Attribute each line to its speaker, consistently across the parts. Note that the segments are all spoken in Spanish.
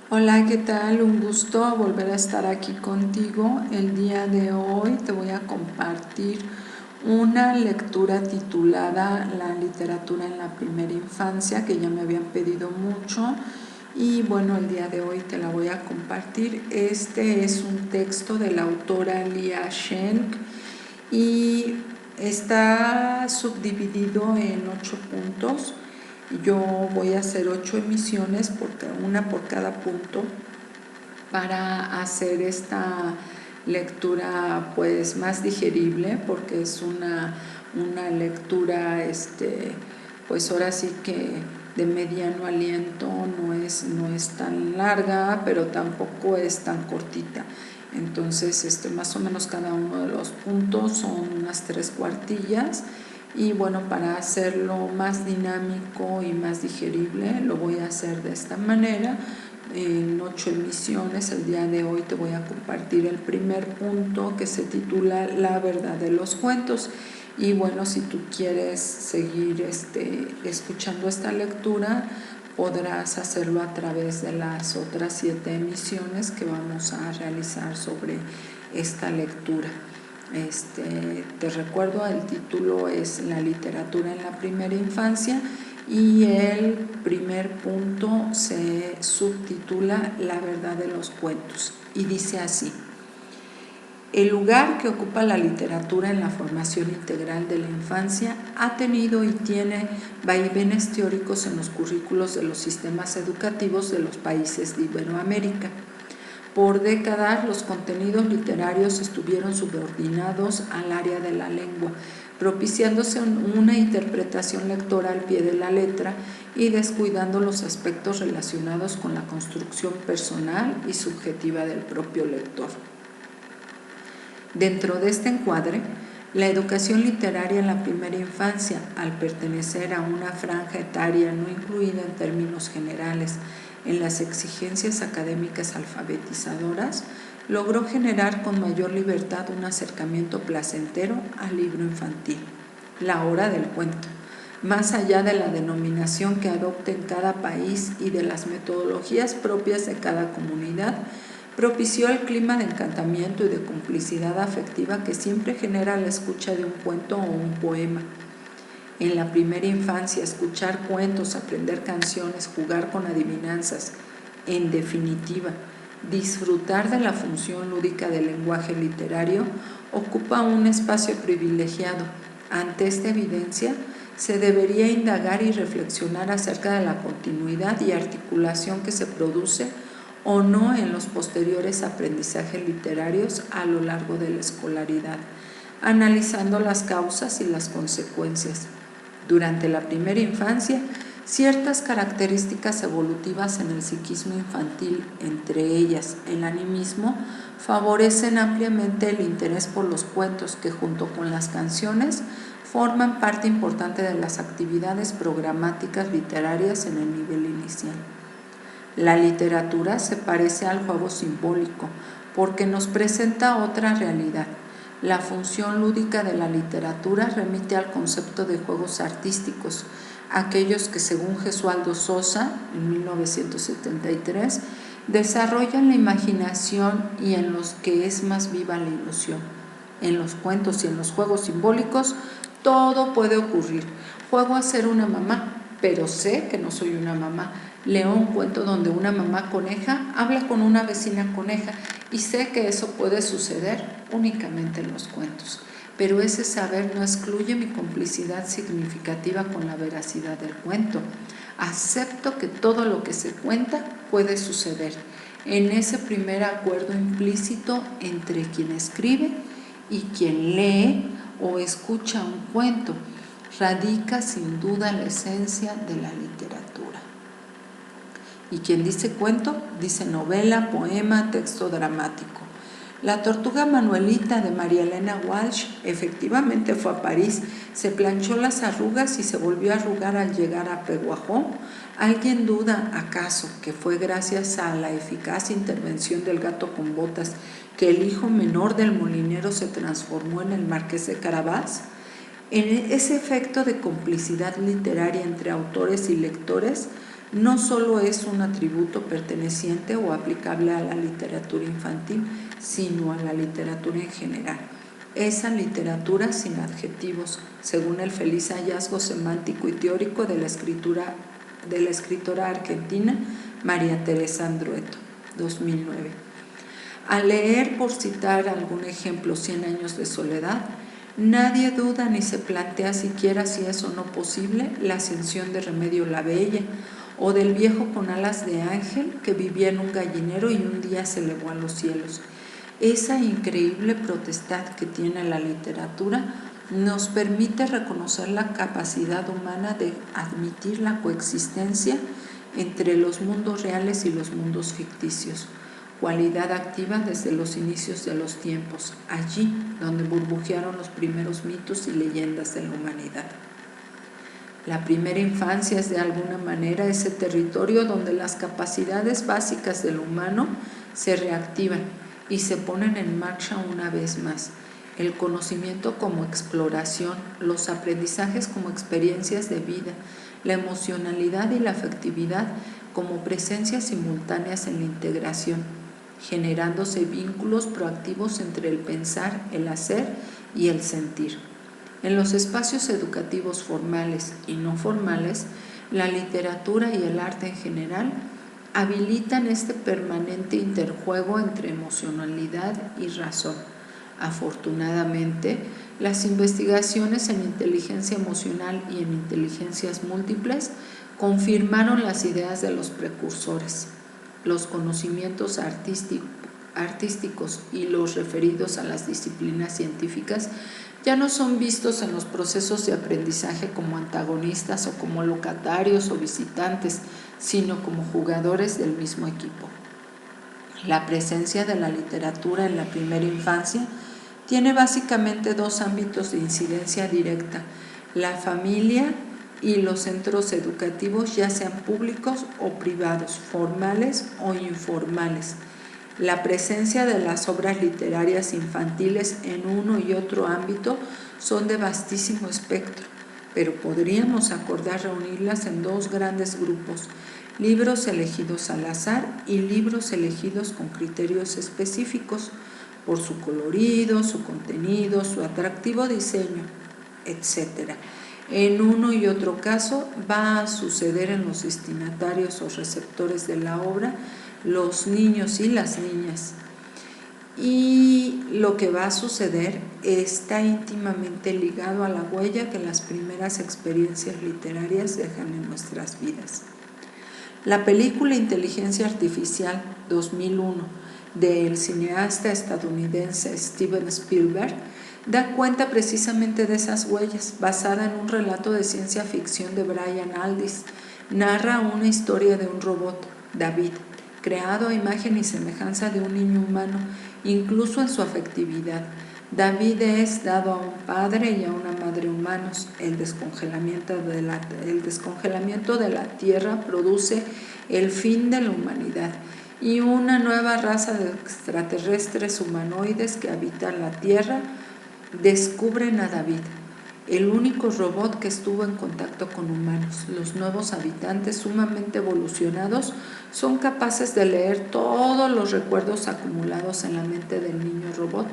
Speaker 1: Hola, ¿qué tal? Un gusto volver a estar aquí contigo. El día de hoy te voy a compartir una lectura titulada La literatura en la primera infancia, que ya me habían pedido mucho y bueno, el día de hoy te la voy a compartir. Este es un texto de la autora Lia Schenk y está subdividido en 8 puntos. Yo voy a hacer 8 emisiones, una por cada punto, para hacer esta lectura pues más digerible, porque es una lectura pues ahora sí que de mediano aliento, no es tan larga, pero tampoco es tan cortita. Entonces más o menos cada uno de los puntos son unas 3 cuartillas. Y bueno, para hacerlo más dinámico y más digerible, lo voy a hacer de esta manera, en 8 emisiones. El día de hoy te voy a compartir el primer punto, que se titula La verdad de los cuentos. Y bueno, si tú quieres seguir escuchando esta lectura, podrás hacerlo a través de las otras 7 emisiones que vamos a realizar sobre esta lectura. Te recuerdo, el título es La literatura en la primera infancia y el primer punto se subtitula La verdad de los cuentos y dice así: el lugar que ocupa la literatura en la formación integral de la infancia ha tenido y tiene vaivenes teóricos en los currículos de los sistemas educativos de los países de Iberoamérica. Por décadas, los contenidos literarios estuvieron subordinados al área de la lengua, propiciándose una interpretación lectora al pie de la letra y descuidando los aspectos relacionados con la construcción personal y subjetiva del propio lector. Dentro de este encuadre, la educación literaria en la primera infancia, al pertenecer a una franja etaria no incluida en términos generales en las exigencias académicas alfabetizadoras, logró generar con mayor libertad un acercamiento placentero al libro infantil, la hora del cuento, más allá de la denominación que adopte en cada país y de las metodologías propias de cada comunidad. Propició el clima de encantamiento y de complicidad afectiva que siempre genera la escucha de un cuento o un poema. En la primera infancia, escuchar cuentos, aprender canciones, jugar con adivinanzas, en definitiva, disfrutar de la función lúdica del lenguaje literario, ocupa un espacio privilegiado. Ante esta evidencia, se debería indagar y reflexionar acerca de la continuidad y articulación que se produce o no en los posteriores aprendizajes literarios a lo largo de la escolaridad, analizando las causas y las consecuencias. Durante la primera infancia, ciertas características evolutivas en el psiquismo infantil, entre ellas el animismo, favorecen ampliamente el interés por los cuentos que, junto con las canciones, forman parte importante de las actividades programáticas literarias en el nivel inicial. La literatura se parece al juego simbólico porque nos presenta otra realidad. La función lúdica de la literatura remite al concepto de juegos artísticos, aquellos que, según Gesualdo Sosa, en 1973, desarrollan la imaginación y en los que es más viva la ilusión. En los cuentos y en los juegos simbólicos todo puede ocurrir. Juego a ser una mamá, pero sé que no soy una mamá. Leo un cuento donde una mamá coneja habla con una vecina coneja y sé que eso puede suceder únicamente en los cuentos. Pero ese saber no excluye mi complicidad significativa con la veracidad del cuento. Acepto que todo lo que se cuenta puede suceder. En ese primer acuerdo implícito entre quien escribe y quien lee o escucha un cuento, radica sin duda la esencia de la literatura. Y quien dice cuento, dice novela, poema, texto dramático. La tortuga Manuelita de María Elena Walsh efectivamente fue a París, se planchó las arrugas y se volvió a arrugar al llegar a Peguajó. ¿Alguien duda, acaso, que fue gracias a la eficaz intervención del gato con botas que el hijo menor del molinero se transformó en el marqués de Carabás? En ese efecto de complicidad literaria entre autores y lectores no solo es un atributo perteneciente o aplicable a la literatura infantil, sino a la literatura en general. Esa literatura sin adjetivos, según el feliz hallazgo semántico y teórico de la escritora argentina María Teresa Andrueto, 2009. Al leer, por citar algún ejemplo, 100 años de soledad, nadie duda ni se plantea siquiera si es o no posible la ascensión de Remedio la Bella o del viejo con alas de ángel que vivía en un gallinero y un día se elevó a los cielos. Esa increíble potestad que tiene la literatura nos permite reconocer la capacidad humana de admitir la coexistencia entre los mundos reales y los mundos ficticios, cualidad activa desde los inicios de los tiempos, allí donde burbujearon los primeros mitos y leyendas de la humanidad. La primera infancia es de alguna manera ese territorio donde las capacidades básicas del humano se reactivan y se ponen en marcha una vez más. El conocimiento como exploración, los aprendizajes como experiencias de vida, la emocionalidad y la afectividad como presencias simultáneas en la integración, generándose vínculos proactivos entre el pensar, el hacer y el sentir. En los espacios educativos formales y no formales, la literatura y el arte en general habilitan este permanente interjuego entre emocionalidad y razón. Afortunadamente, las investigaciones en inteligencia emocional y en inteligencias múltiples confirmaron las ideas de los precursores. Los conocimientos artísticos y los referidos a las disciplinas científicas ya no son vistos en los procesos de aprendizaje como antagonistas o como locatarios o visitantes, sino como jugadores del mismo equipo. La presencia de la literatura en la primera infancia tiene básicamente dos ámbitos de incidencia directa: la familia y los centros educativos, ya sean públicos o privados, formales o informales. La presencia de las obras literarias infantiles en uno y otro ámbito son de vastísimo espectro, pero podríamos acordar reunirlas en dos grandes grupos: libros elegidos al azar y libros elegidos con criterios específicos por su colorido, su contenido, su atractivo diseño, etc. En uno y otro caso va a suceder en los destinatarios o receptores de la obra, los niños y las niñas. Y lo que va a suceder está íntimamente ligado a la huella que las primeras experiencias literarias dejan en nuestras vidas. La película Inteligencia Artificial 2001 del cineasta estadounidense Steven Spielberg da cuenta precisamente de esas huellas. Basada en un relato de ciencia ficción de Brian Aldiss, narra una historia de un robot, David, creado a imagen y semejanza de un niño humano, incluso en su afectividad. David es dado a un padre y a una madre humanos. El descongelamiento de la Tierra produce el fin de la humanidad y una nueva raza de extraterrestres humanoides que habitan la Tierra descubren a David, el único robot que estuvo en contacto con humanos. Los nuevos habitantes, sumamente evolucionados, son capaces de leer todos los recuerdos acumulados en la mente del niño robot,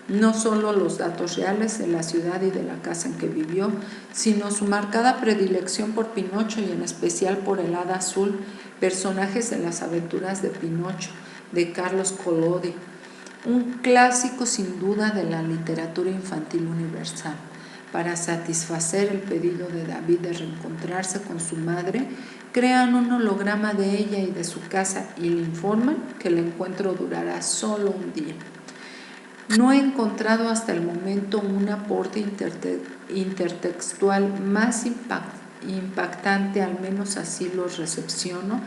Speaker 1: no solo los datos reales de la ciudad y de la casa en que vivió, sino su marcada predilección por Pinocho y en especial por el Hada Azul, personajes de las aventuras de Pinocho, de Carlos Collodi, un clásico sin duda de la literatura infantil universal. Para satisfacer el pedido de David de reencontrarse con su madre, crean un holograma de ella y de su casa y le informan que el encuentro durará solo un día. No he encontrado hasta el momento un aporte intertextual más impactante, al menos así lo recepciono,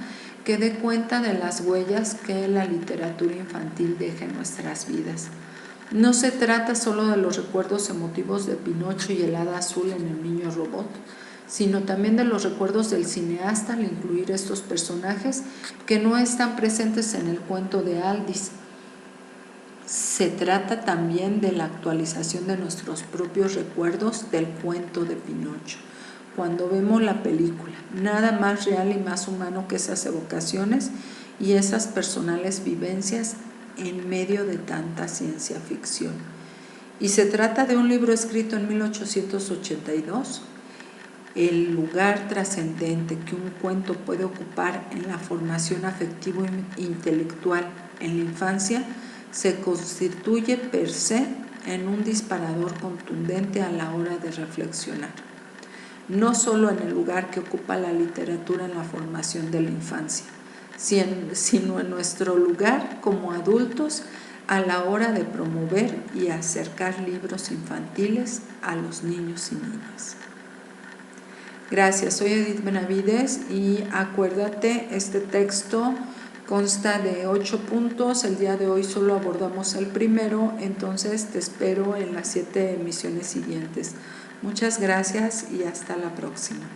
Speaker 1: que dé cuenta de las huellas que la literatura infantil deja en nuestras vidas. No se trata solo de los recuerdos emotivos de Pinocho y el Hada Azul en el niño robot, sino también de los recuerdos del cineasta al incluir estos personajes que no están presentes en el cuento de Aldiss. Se trata también de la actualización de nuestros propios recuerdos del cuento de Pinocho. cuando vemos la película. Nada más real y más humano que esas evocaciones y esas personales vivencias en medio de tanta ciencia ficción. Y se trata de un libro escrito en 1882. El lugar trascendente que un cuento puede ocupar en la formación afectivo e intelectual en la infancia se constituye per se en un disparador contundente a la hora de reflexionar, no solo en el lugar que ocupa la literatura en la formación de la infancia, sino en nuestro lugar como adultos a la hora de promover y acercar libros infantiles a los niños y niñas. Gracias, soy Edith Benavides y acuérdate, este texto consta de 8 puntos, el día de hoy solo abordamos el primero, entonces te espero en las 7 emisiones siguientes. Muchas gracias y hasta la próxima.